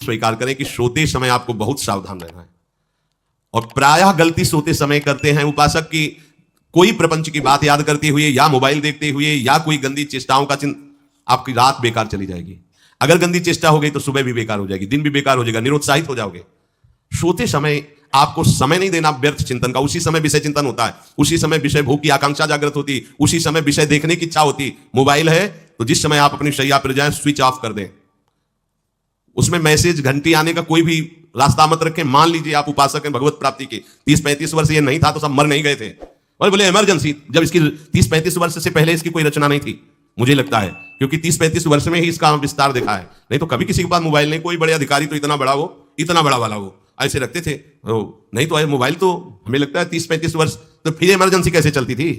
स्वीकार करें कि सोते समय आपको बहुत सावधान रहना है। और प्रायः गलती सोते समय करते हैं उपासक की कोई प्रपंच की बात याद करते हुए या मोबाइल देखते हुए या कोई गंदी चेष्टाओं का आपकी रात बेकार चली जाएगी। अगर गंदी चेष्टा हो गई तो सुबह भी बेकार हो जाएगी, दिन भी बेकार हो जाएगा, निरुत्साहित हो जाओगे। सोते समय आपको समय नहीं देना व्यर्थ चिंतन का। उसी समय विषय चिंतन होता है, उसी समय विषय भोग की आकांक्षा जागृत होती, उसी समय विषय देखने की इच्छा होती। मोबाइल है तो जिस समय आप अपनी शैया पर जाएं स्विच ऑफ कर दें, उसमें मैसेज घंटी आने का कोई भी रास्ता मत रखें। मान लीजिए आप उपासक हैं भगवत प्राप्ति के, 30-35 वर्ष ये नहीं था तो सब मर नहीं गए थे, और बोले इमरजेंसी, जब इसकी 30-35 वर्ष से पहले इसकी कोई रचना नहीं थी मुझे लगता है, क्योंकि 30-35 वर्ष में ही इसका विस्तार देखा है। नहीं तो कभी किसी के पास मोबाइल नहीं, कोई बड़े अधिकारी तो इतना बड़ा वो, इतना बड़ा वाला वो ऐसे रखते थे। नहीं तो मोबाइल तो हमें लगता है 30-35 वर्ष। तो फिर इमरजेंसी कैसे चलती थी,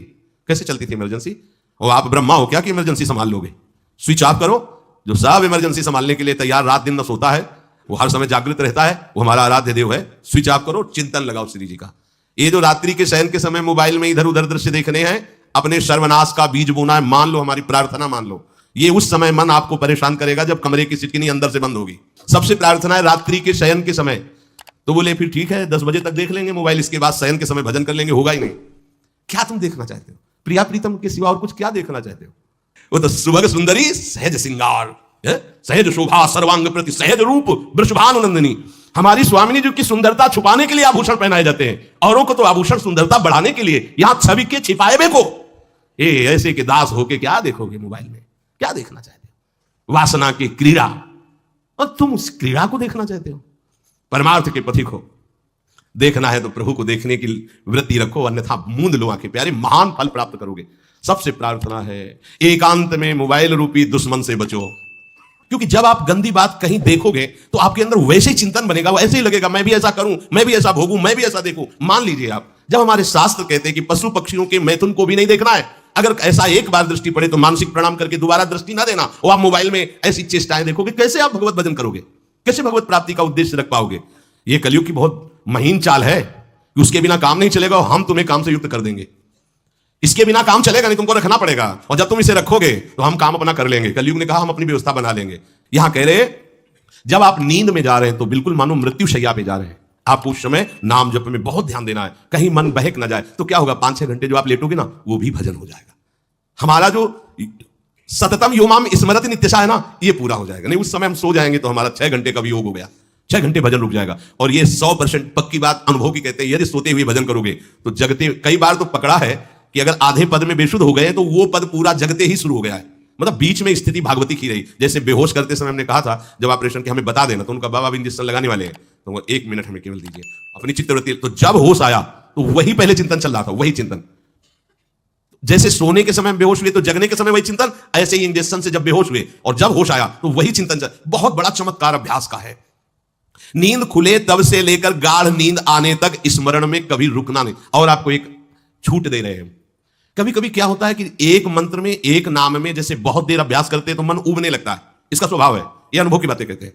कैसे चलती थी इमरजेंसी? और आप ब्रह्मा हो क्या कि इमरजेंसी संभाल लोगे? स्विच ऑफ करो। जो सब इमरजेंसी संभालने के लिए तैयार रात दिन न सोता है, वो हर समय जागृत रहता है, वो हमारा आराध्य देव है। स्विच ऑफ करो, चिंतन लगाओ श्री जी का। ये जो रात्रि के शयन के समय मोबाइल में इधर उधर दृश्य देखने हैं, अपने सर्वनाश का बीज बोना है। मान लो, हमारी प्रार्थना मान लो, ये उस समय मन आपको परेशान करेगा जब कमरे की सिटकिनी अंदर से बंद होगी। सबसे प्रार्थना है रात्रि के शयन के समय। तो बोले फिर ठीक है 10 बजे तक देख लेंगे मोबाइल, इसके बाद शयन के समय भजन कर लेंगे। होगा ही नहीं। क्या तुम देखना चाहते हो? प्रिया प्रीतम के सिवा और कुछ क्या देखना चाहते हो? वो तो सुभग सुंदरी सहज सिंगार, सहज शोभा सर्वांग प्रति सहज रूप वृषभानुनंदिनी। हमारी स्वामिनी जी की सुंदरता छुपाने के लिए आभूषण पहनाए जाते हैं, औरों को तो आभूषण सुंदरता बढ़ाने के लिए। यहां छवि के छिपाए को ऐसे के दास होके क्या देखोगे मोबाइल में? क्या देखना चाहते हो? वासना की क्रीड़ा, और तुम उस क्रीड़ा को देखना चाहते हो? परमार्थ के पथिक हो। देखना है तो प्रभु को देखने की वृत्ति रखो, अन्यथा मूंद लो आंखें प्यारे, महान फल प्राप्त करोगे। सबसे प्रार्थना है एकांत में मोबाइल रूपी दुश्मन से बचो। क्योंकि जब आप गंदी बात कहीं देखोगे तो आपके अंदर वैसे ही चिंतन बनेगा, वैसे ही लगेगा मैं भी ऐसा करूं, मैं भी ऐसा भोगूं, मैं भी ऐसा देखूं। मान लीजिए आप, जब हमारे शास्त्र कहते हैं कि पशु पक्षियों के मैथुन को भी नहीं देखना है, अगर ऐसा एक बार दृष्टि पड़े तो मानसिक प्रणाम करके दोबारा दृष्टि ना देना। और आप मोबाइल में ऐसी चेष्टाएं देखोगे, कैसे आप भगवत भजन करोगे? कैसे भगवत प्राप्ति का उद्देश्य रख पाओगे? यह कलयुग की बहुत महीन चाल है कि उसके बिना काम नहीं चलेगा और हम तुम्हें काम से युक्त कर देंगे। इसके बिना काम चलेगा नहीं, तुमको रखना पड़ेगा, और जब तुम इसे रखोगे तो हम काम अपना कर लेंगे। कलयुग ने कहा हम अपनी व्यवस्था बना लेंगे। यहां कह रहे जब आप नींद में जा रहे हैं तो बिल्कुल मानो मृत्यु शैया पे जा रहे हैं, आपको उस समय नाम जप में बहुत ध्यान देना है, कहीं मन बहक ना जाए। तो क्या होगा, 5-6 घंटे जो आप लेटोगे ना, वो भी भजन हो जाएगा। हमारा जो सततम योमाम स्मरति नित्यशा है ना, ये पूरा हो जाएगा। नहीं उस समय हम सो जाएंगे तो हमारा 6 घंटे का भी योग हो गया, 6 घंटे भजन रुक जाएगा। और ये 100% पक्की बात अनुभव की कहते हैं, यदि सोते हुए भजन करोगे तो जगते, कई बार तो पकड़ा है कि अगर आधे पद में बेशुद्ध हो गए तो वो पद पूरा जगते ही शुरू हो गया है। मतलब बीच में स्थिति भागवती की रही। जैसे बेहोश करते समय हमने कहा था जब ऑपरेशन के हमें बता देना, तो उनका बाबा भी इंजेक्शन लगाने वाले हैं, तो वो 1 मिनट हमें केवल दीजिए अपनी चित्तवृत्ति। तो जब होश आया तो वही पहले चिंतन चल रहा था, वही चिंतन। जैसे सोने के समय बेहोश हुए तो जगने के समय वही चिंतन, ऐसे ही इंजेक्शन से जब बेहोश हुए और जब होश आया तो वही चिंतन चल। बहुत बड़ा चमत्कार अभ्यास का है। नींद खुले तब से लेकर गाढ़ नींद आने तक स्मरण में कभी रुकना नहीं। और आपको एक छूट दे रहे हैं। कभी कभी क्या होता है कि एक मंत्र में, एक नाम में जैसे बहुत देर अभ्यास करते हैं तो मन उबने लगता है। इसका स्वभाव है, ये अनुभव की बातें कहते हैं।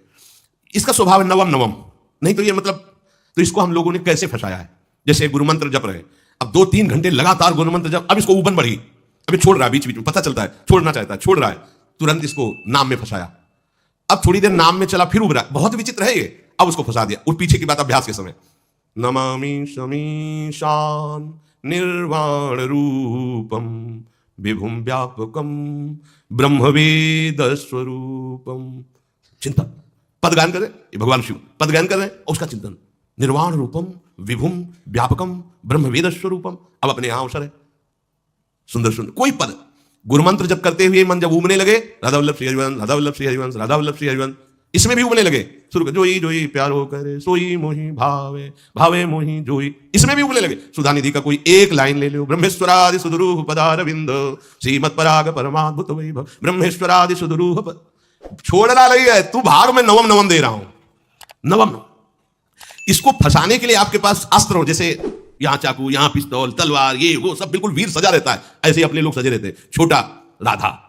इसका स्वभाव है नवम नवम। नहीं तो ये मतलब, तो इसको हम लोगों ने कैसे फंसाया है? जैसे गुरु मंत्र जप रहे, अब 2-3 घंटे लगातार गुरु मंत्र जप, अब इसको उबन बढ़ी, अभी छोड़ रहा है, बीच बीच में पता चलता है छोड़ना चाहता है, छोड़ रहा है, तुरंत इसको नाम में फंसाया। अब थोड़ी देर नाम में चला, फिर उब रहा है, बहुत विचित्र है ये। अब उसको फंसा दिया। उस पीछे की बात अभ्यास के समय, नमामि शमीशान निर्वाण रूपम विभुम व्यापकम ब्रह्मवेद स्वरूपम। चिंतन, पद गायन करें, ये भगवान शिव पद गायन कर रहे हैं, उसका चिंतन, निर्वाण रूपम विभुम व्यापकम ब्रह्मवेद स्वरूपम। अब अपने यहां अवसर है, सुंदर सुंदर कोई पद गुरुमंत्र जब करते हुए मन जब उबने लगे, राधा वल्लभ श्री हरिवंश, राधा वल्लभ श्री हरिवंश, राधा वल्लभ श्री हरिवंश, इसमें भी उबने लगे शुरू कर, जोई जोई प्यारो करे सोई मोही भावे, भावे मोही जोई, इसमें भी उबने लगे। सुधा निधि का कोई एक लाइन ले लो, ब्रह्मेश्वरादि सुदुरूह पदारविंद श्रीमत् पराग परमाद्भुत वैभव, ब्रह्मेश्वरादि सुदुरूह छोड़ना नहीं है, तू भाग में नवम नवम दे रहा हूं, नवम। इसको फंसाने के लिए आपके पास अस्त्र हो, जैसे यहां चाकू, यहां पिस्तौल, तलवार, ये वो सब बिल्कुल वीर सजा रहता है, ऐसे ही अपने लोग सजे रहते हैं। छोटा राधा,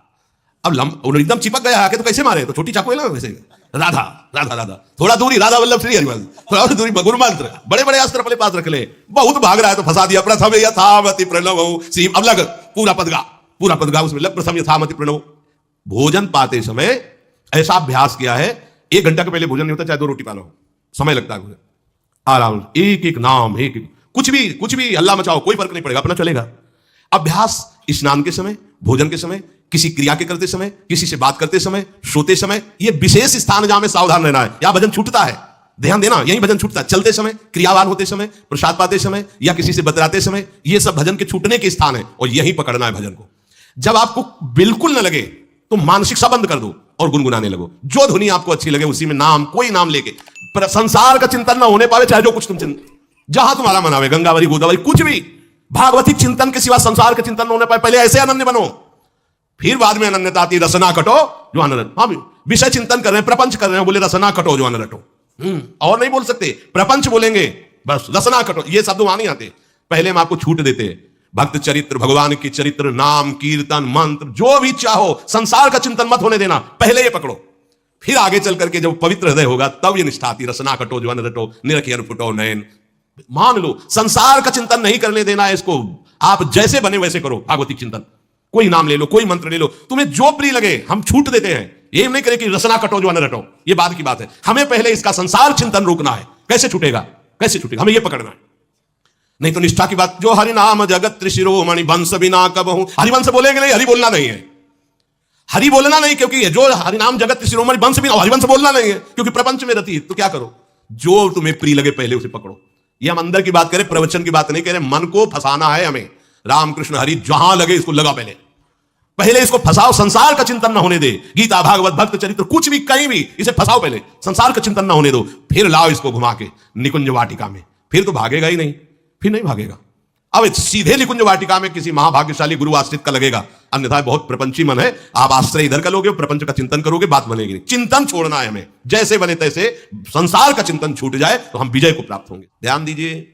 अब एकदम चिपक गया आके तो कैसे मारे? तो छोटी चाकू है ना, वैसे राधा राधा राधा, थोड़ा दूरी राधा वल्लभ श्री हरिवंश, थोड़ा और दूरी गुरु मंत्र, बड़े बड़े अस्त्र अपने पास रख ले। बहुत भाग रहा है तो फंसा दिया। प्रथम यथामति प्रणव श्री, अब लग पूरा पद गा उसमें लग, प्रथम यथामति प्रणव। भोजन पाते समय ऐसा अभ्यास किया है 1 घंटा के पहले भोजन नहीं होता, चाहे 2 रोटी पालो, समय लगता है भोजन। आराम, एक एक नाम, एक एक कुछ भी हल्ला मचाओ, कोई फर्क नहीं पड़ेगा, अपना चलेगा। अभ्यास स्नान के समय, भोजन के समय, किसी क्रिया के करते समय, किसी से बात करते समय, सोते समय, ये विशेष स्थान जहां में सावधान रहना है। यहां भजन छूटता है, ध्यान देना, यही भजन छूटता है। चलते समय, क्रियावान होते समय, प्रसाद पाते समय, या किसी से बतराते समय, ये सब भजन के छूटने के स्थान है, और यही पकड़ना है भजन को। जब आपको बिल्कुल न लगे तो मानसिक सा बंद कर दो और गुनगुनाने लगो। जो धुनी आपको अच्छी लगे उसी में नाम, कोई नाम लेके, संसार का चिंतन ना होने पावे, चाहे जो कुछ तुम जहां तुम्हारा मन आवे, गंगावरी, गोदावरी, कुछ भी, भागवती चिंतन के सिवा संसार के चिंतन न होने पाए। पहले ऐसे अनन्य बनो, फिर बाद में अनन्यता आती, रसना कटो जो अनरट। हाँ, विषय चिंतन कर रहे हैं, प्रपंच कर रहे हैं, बोले रसना कटो जो अनरटो। और नहीं बोल सकते, प्रपंच बोलेंगे बस, रसना कटो, ये शब्द वहां नहीं आते। पहले हम आपको छूट देते हैं, भक्त चरित्र, भगवान की चरित्र, नाम, कीर्तन, मंत्र, जो भी चाहो, संसार का चिंतन मत होने देना, पहले ये पकड़ो। फिर आगे चल करके जब पवित्र हृदय होगा तब ये निष्ठा आती, रसना कटो जो अनरटो, निरखियन फुटो नयन। मान लो संसार का चिंतन नहीं करने देना है इसको, आप जैसे बने वैसे करो भागवती चिंतन। कोई नाम ले लो, कोई मंत्र ले लो, तुम्हें जो प्रिय लगे, हम छूट देते हैं। ये नहीं करें कि रसना कटो जो न रटो, ये बाद की बात है। हमें पहले इसका संसार चिंतन रोकना है। कैसे छूटेगा, कैसे छूटेगा, हमें ये पकड़ना है। नहीं तो निष्ठा की बात, जो हरि नाम जगत त्रिशिरोमणि वंश बिना कबहू, हरिवंश बोलेंगे नहीं, हरि बोलना नहीं है, हरि बोलना नहीं, क्योंकि जो हरिनाम जगत त्रिशिरोमणि वंश बिना, हरिवंश बोलना नहीं है, क्योंकि प्रपंच में रहती है। तो क्या करो, जो तुम्हें प्रिय लगे पहले उसे पकड़ो। ये हम अंदर की बात करें, प्रवचन की बात नहीं कह रहे। मन को फंसाना है हमें, रामकृष्ण हरि जहां लगे इसको लगा, पहले इसको फंसाओ, संसार का चिंतन ना होने दे। गीता, भागवत, भक्त चरित्र, कुछ भी, कहीं भी इसे फंसाओ, पहले संसार का चिंतन ना होने दो, फिर लाओ इसको घुमा के निकुंज वाटिका में। फिर तो भागेगा ही नहीं, फिर नहीं भागेगा। अब सीधे निकुंज वाटिका में किसी महाभाग्यशाली गुरु आश्रित का लगेगा, अन्यथा बहुत प्रपंची मन है, आप आश्रय इधर का लोगे, प्रपंच का चिंतन करोगे, बात बनेगी नहीं। चिंतन छोड़ना है हमें, जैसे बने तैसे संसार का चिंतन छूट जाए तो हम विजय को प्राप्त होंगे। ध्यान दीजिए,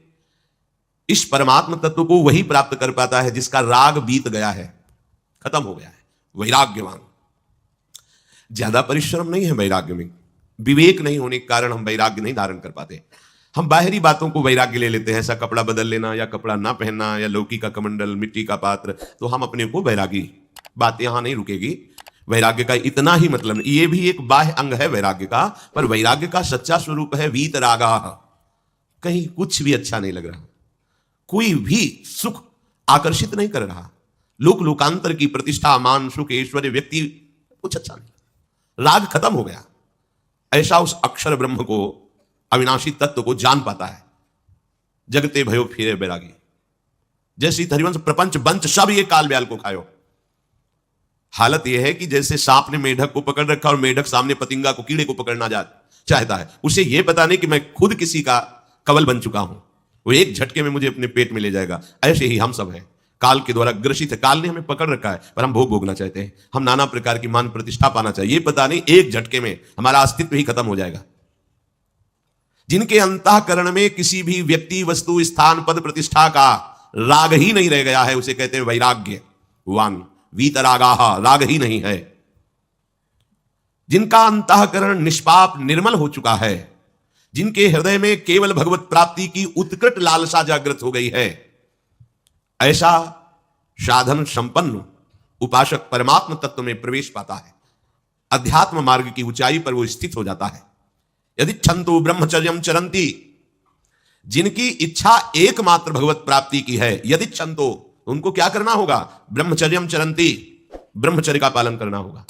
इस परमात्म तत्व को वही प्राप्त कर पाता है जिसका राग बीत गया है, खत्म हो गया है, वैराग्यवान। ज्यादा परिश्रम नहीं है वैराग्य में, विवेक नहीं होने के कारण हम वैराग्य नहीं धारण कर पाते। हम बाहरी बातों को वैराग्य ले लेते हैं, ऐसा कपड़ा बदल लेना, या कपड़ा ना पहनना, या लौकी का कमंडल, मिट्टी का पात्र, तो हम अपने को वैरागी। बात यहां नहीं रुकेगी। वैराग्य का इतना ही मतलब नहीं, ये भी एक बाह्य अंग है वैराग्य का, पर वैराग्य का सच्चा स्वरूप है वीतरागा। कहीं कुछ भी अच्छा नहीं लग रहा, कोई भी सुख आकर्षित नहीं कर रहा, लोक लोकांतर की प्रतिष्ठा, मान, सुख, ऐश्वर्य, व्यक्ति, कुछ अच्छा नहीं, राग खत्म हो गया। ऐसा उस अक्षर ब्रह्म को, अविनाशी तत्व को जान पाता है। जगते भयो फिरे बैरागी, जैसे हरिवंश, प्रपंच, बंच, सब ये काल ब्याल को खायो। हालत यह है कि जैसे सांप ने मेढक को पकड़ रखा और मेढक सामने पतिंगा को, कीड़े को पकड़ना चाहता है। उसे यह पता नहीं कि मैं खुद किसी का कवल बन चुका हूं, वो एक झटके में मुझे अपने पेट में ले जाएगा। ऐसे ही हम सब हैं, काल के द्वारा ग्रसित है। काल ने हमें पकड़ रखा है, पर हम भोग भोगना चाहते हैं, हम नाना प्रकार की मान प्रतिष्ठा पाना चाहिए। ये पता नहीं एक झटके में हमारा अस्तित्व ही खत्म हो जाएगा। जिनके अंतःकरण में किसी भी व्यक्ति, वस्तु, स्थान, पद, प्रतिष्ठा का राग ही नहीं रह गया है, उसे कहते हैं वैराग्यवान। वीतरागाह, राग ही नहीं है। जिनका अंतःकरण निष्पाप, निर्मल हो चुका है, जिनके हृदय में केवल भगवत प्राप्ति की उत्कट लालसा जागृत हो गई है, ऐसा साधन संपन्न उपासक परमात्म तत्व में प्रवेश पाता है। अध्यात्म मार्ग की ऊंचाई पर वो स्थित हो जाता है। यदि छंतु ब्रह्मचर्यम चरंती, जिनकी इच्छा एकमात्र भगवत प्राप्ति की है, यदि छंतो, उनको क्या करना होगा, ब्रह्मचर्यम चरंती, ब्रह्मचर्य का पालन करना होगा।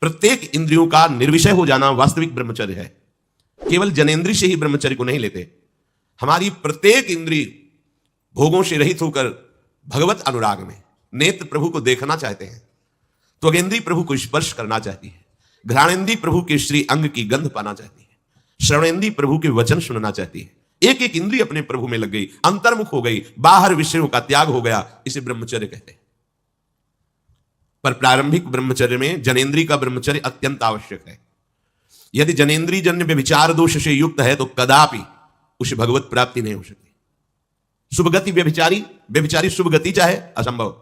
प्रत्येक इंद्रियों का निर्विषय हो जाना वास्तविक ब्रह्मचर्य है। केवल जनेन्द्रिय से ही ब्रह्मचर्य को नहीं लेते। हमारी प्रत्येक इंद्रिय भोगों से रहित होकर भगवत अनुराग में, नेत्र प्रभु को देखना चाहते हैं, त्वगेंद्रिय प्रभु को स्पर्श करना चाहती है, घ्राणेन्द्रिय प्रभु के श्री अंग की गंध पाना चाहती है, श्रवणेन्द्रिय प्रभु के वचन सुनना चाहती है। एक एक इंद्रिय अपने प्रभु में लग गई, अंतर्मुख हो गई, बाहर विषयों का त्याग हो गया, इसे ब्रह्मचर्य कहते हैं। पर प्रारंभिक ब्रह्मचर्य में जनेन्द्रिय का ब्रह्मचर्य अत्यंत आवश्यक है। यदि जनेन्द्रिय जन्य व्यभिचार दोष से युक्त है तो कदापि उसे भगवत प्राप्ति नहीं हो सकती। शुभगति व्यभिचारी शुभ गति चाहे, असंभव।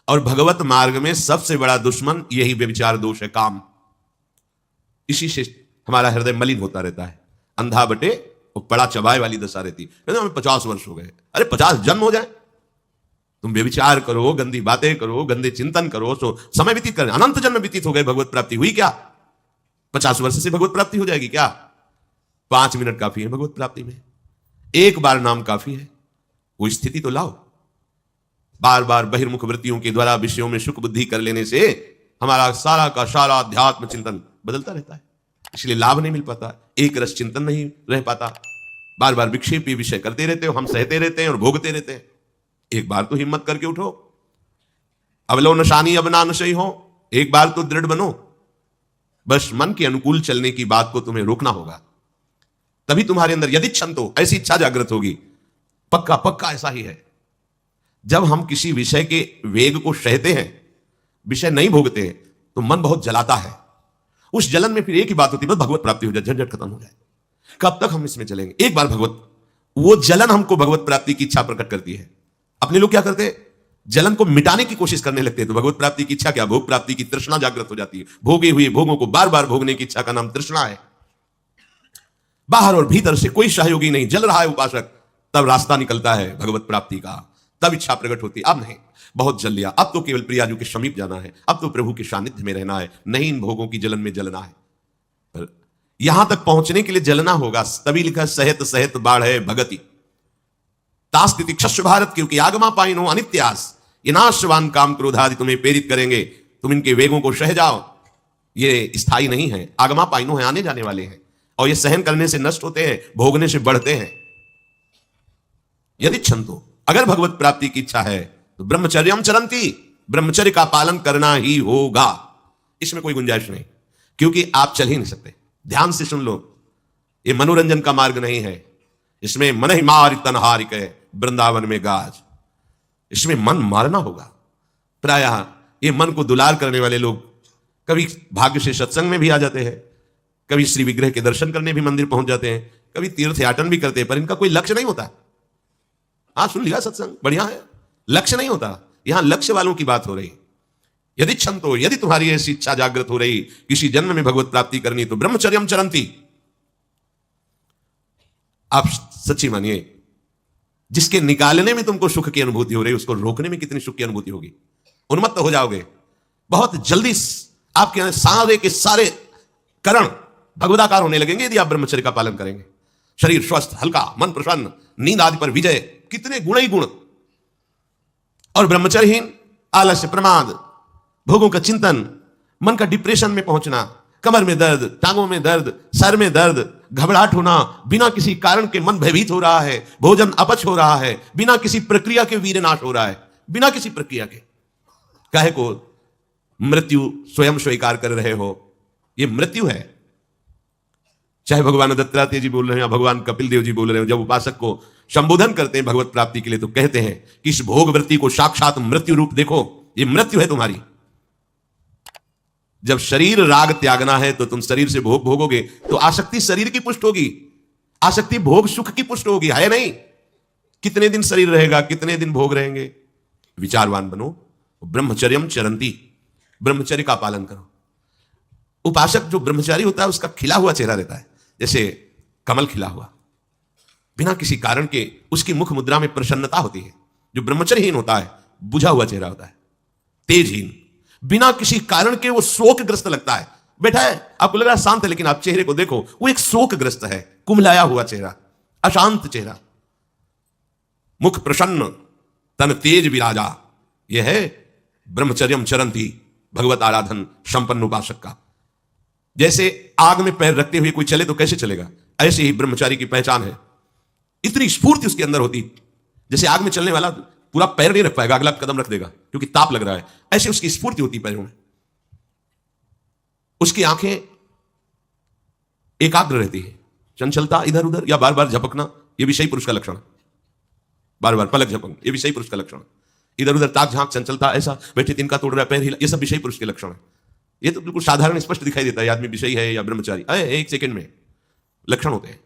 और भगवत मार्ग में सबसे बड़ा दुश्मन यही व्यभिचार दोष है, काम। इसी से हमारा हृदय मलिन होता रहता है, अंधा बटे और बड़ा चबाए वाली दशा रहती है। हमें 50 वर्ष हो गए, अरे 50 जन्म हो जाए, तुम व्यभिचार करो, गंदी बातें करो, गंदे चिंतन करो, तो समय व्यतीत करें, अनंत जन्म व्यतीत हो गए, भगवत प्राप्ति हुई क्या? 50 वर्ष से भगवत प्राप्ति हो जाएगी क्या? 5 मिनट काफी है भगवत प्राप्ति में। एक बार नाम काफी है। वो स्थिति तो लाओ। बार बार बहिर्मुख वृत्तियों के द्वारा विषयों में सुख बुद्धि कर लेने से हमारा सारा का सारा अध्यात्म चिंतन बदलता रहता है, इसलिए लाभ नहीं मिल पाता, एक रस चिंतन नहीं रह पाता। बार बार विक्षेपी विषय करते रहते हो, हम सहते रहते हैं और भोगते रहते हैं। एक बार तो हिम्मत करके उठो। अवलो नशानी अब ना नशई हो, एक बार तो दृढ़ बनो। बस मन के अनुकूल चलने की बात को तुम्हें रोकना होगा, तभी तुम्हारे अंदर यदि क्षंतो ऐसी इच्छा जागृत होगी। पक्का पक्का ऐसा ही है। जब हम किसी विषय के वेग को सहते हैं, विषय नहीं भोगते हैं, तो मन बहुत जलाता है। उस जलन में फिर एक ही बात होती है, बस भगवत प्राप्ति हो जाए, झंझट खत्म हो जाए। कब तक हम इसमें चलेंगे? एक बार भगवत, वो जलन हमको भगवत प्राप्ति की इच्छा प्रकट करती है। अपने लोग क्या करते हैं? जलन को मिटाने की कोशिश करने लगते हैं। तो भगवत प्राप्ति की इच्छा क्या? भोग प्राप्ति की तृष्णा जागृत हो जाती है। भोगे हुए भोगों को बार बार भोगने की इच्छा का नाम तृष्णा है। बाहर और भीतर से कोई सहयोगी नहीं, जल रहा है उपासक, तब रास्ता निकलता है भगवत प्राप्ति का, तब इच्छा प्रकट होती है। अब नहीं, बहुत जल लिया, अब तो केवल प्रियाजू के समीप जाना है, अब तो प्रभु के सानिध्य में रहना है, नहीं इन भोगों की जलन में जलना है। पर यहां तक पहुंचने के लिए जलना होगा, तभी लिखा सहित सहित बाढ़ है भगति तास्तिति क्षस्य भारत, क्योंकि आगमा पाइनो अनित्यास, ये नाशवान काम क्रोधादि तुम्हें प्रेरित करेंगे, तुम इनके वेगों को सह जाओ। ये स्थायी नहीं है, आगमा पाइनो है, आने जाने वाले हैं, और ये सहन करने से नष्ट होते हैं, भोगने से बढ़ते हैं। यदि क्षंतो, अगर भगवत प्राप्ति की इच्छा है तो ब्रह्मचर्यम चरंती, ब्रह्मचर्य का पालन करना ही होगा, इसमें कोई गुंजाइश नहीं, क्योंकि आप चल ही नहीं सकते। ध्यान से सुन लो, ये मनोरंजन का मार्ग नहीं है। इसमें मन ही मार तनहारिक है वृंदावन में गाज, इसमें मन मारना होगा। प्रायः ये मन को दुलार करने वाले लोग कभी भाग्य से सत्संग में भी आ जाते हैं, कभी श्री विग्रह के दर्शन करने भी मंदिर पहुंच जाते हैं, कभी तीर्थ याटन भी करते हैं, पर इनका कोई लक्ष्य नहीं होता। हाँ, सुन लिया सत्संग, बढ़िया है, लक्ष्य नहीं होता। यहां लक्ष्य वालों की बात हो रही। यदि क्षंतो, यदि तुम्हारी ऐसी इच्छा जागृत हो रही किसी जन्म में भगवत प्राप्ति करनी, तो ब्रह्मचर्यम चरंती। आप सच्ची मानिए, जिसके निकालने में तुमको सुख की अनुभूति हो रही, उसको रोकने में कितनी सुख की अनुभूति होगी। उन्मत्त हो जाओगे बहुत जल्दी। आपके सारे के सारे करण भगवदाकार होने लगेंगे यदि आप ब्रह्मचर्य का पालन करेंगे। शरीर स्वस्थ, हल्का, मन प्रसन्न, नींद आदि पर विजय, कितने गुण ही गुण। और ब्रह्मचर्यहीन आलस्य, प्रमाद, भोगों का चिंतन, मन का डिप्रेशन में पहुंचना, कमर में दर्द, टांगों में दर्द, सर में दर्द, घबराहट होना, बिना किसी कारण के मन भयभीत हो रहा है, भोजन अपच हो रहा है, बिना किसी प्रक्रिया के वीरनाश हो रहा है, बिना किसी प्रक्रिया के। काहे को? मृत्यु स्वयं स्वीकार कर रहे हो, ये मृत्यु है। चाहे भगवान दत्तात्रेय जी बोल रहे हैं या भगवान कपिल देव जी बोल रहे हो, जब उपासक को संबोधन करते हैं भगवत प्राप्ति के लिए, तो कहते हैं कि इस भोग वृत्ति को साक्षात मृत्यु रूप देखो, ये मृत्यु है तुम्हारी। जब शरीर राग त्यागना है तो तुम शरीर से भोग भोगोगे, तो आसक्ति शरीर की पुष्ट होगी, आसक्ति भोग सुख की पुष्ट होगी, है नहीं? कितने दिन शरीर रहेगा, कितने दिन भोग रहेंगे? विचारवान बनो। ब्रह्मचर्यम चरंती, ब्रह्मचर्य का पालन करो। उपासक जो ब्रह्मचारी होता है, उसका खिला हुआ चेहरा रहता है, जैसे कमल खिला हुआ, बिना किसी कारण के उसकी मुख मुद्रा में प्रसन्नता होती है। जो ब्रह्मचर्यहीन होता है, बुझा हुआ चेहरा होता है, तेजहीन, बिना किसी कारण के वो शोकग्रस्त लगता है। बैठा है, आपको लग रहा है शांत है, लेकिन आप चेहरे को देखो, वो एक शोकग्रस्त है, कुमलाया हुआ चेहरा, अशांत चेहरा, मुख प्रसन्न, तन तेज विराजा। यह है ब्रह्मचर्यम चरंती, भगवत आराधन संपन्न उपासक का। जैसे आग में पैर रखते हुए कोई चले तो कैसे चलेगा, ऐसे ही ब्रह्मचारी की पहचान है। इतनी स्फूर्ति उसके अंदर होती, जैसे आग में चलने वाला पूरा पैर नहीं रख पाएगा, अगला कदम रख देगा क्योंकि ताप लग रहा है, ऐसे उसकी स्फूर्ति होती पैरों में। उसकी आंखें एकाग्र रहती है, चंचलता इधर उधर या बार बार झपकना, यह विषयी पुरुष का लक्षण। बार बार पलक झपकना, यह विषयी पुरुष का लक्षण। इधर उधर ताक झांक, चंचलता, ऐसा बैठे तिनका तोड़ रहा है, पैर हिला, यह सब विषयी पुरुष के लक्षण है। यह तो बिल्कुल साधारण स्पष्ट दिखाई देता है आदमी विषयी है या ब्रह्मचारी, एक सेकंड में लक्षण होते हैं।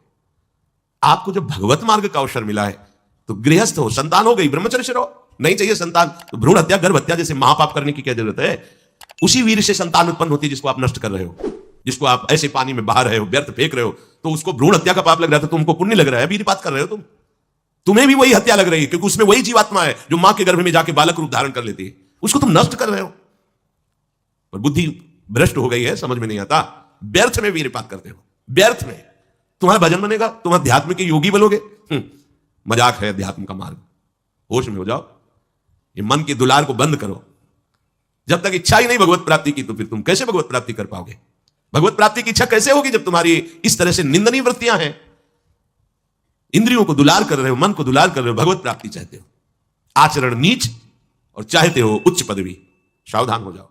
आपको जब भगवत मार्ग का अवसर मिला है तो गृहस्थ हो, संतान हो गई, ब्रह्मचर्य से रहो। नहीं चाहिए संतान तो भ्रूण हत्या, गर्भ हत्या जैसे महापाप करने की क्या जरूरत है? उसी वीर से संतान उत्पन्न होती है जिसको आप नष्ट कर रहे हो, जिसको आप ऐसे पानी में बहा रहे हो, व्यर्थ फेंक रहे हो, तो उसको भ्रूण हत्या का पाप लग रहा है, तो तुमको पुण्य लग रहा है, वीरपात कर रहे हो तुम्हें भी वही हत्या लग रही है, क्योंकि उसमें वही जीवात्मा है जो मां के गर्भ में जाके बालक रूप धारण कर लेती है, उसको तुम नष्ट कर रहे हो। और बुद्धि भ्रष्ट हो गई है, समझ में नहीं आता। व्यर्थ में वीरपात करते हो, व्यर्थ में। तुम्हारा भजन बनेगा, तुम अध्यात्म के योगी बनोगे, मजाक है अध्यात्म का मार्ग। होश में हो जाओ, ये मन की दुलार को बंद करो। जब तक इच्छा ही नहीं भगवत प्राप्ति की, तो फिर तुम कैसे भगवत प्राप्ति कर पाओगे? भगवत प्राप्ति की इच्छा कैसे होगी जब तुम्हारी इस तरह से निंदनीय वृत्तियां हैं? इंद्रियों को दुलार कर रहे हो, मन को दुलार कर रहे हो, भगवत प्राप्ति चाहते हो, आचरण नीच और चाहते हो उच्च पदवी। सावधान हो जाओ।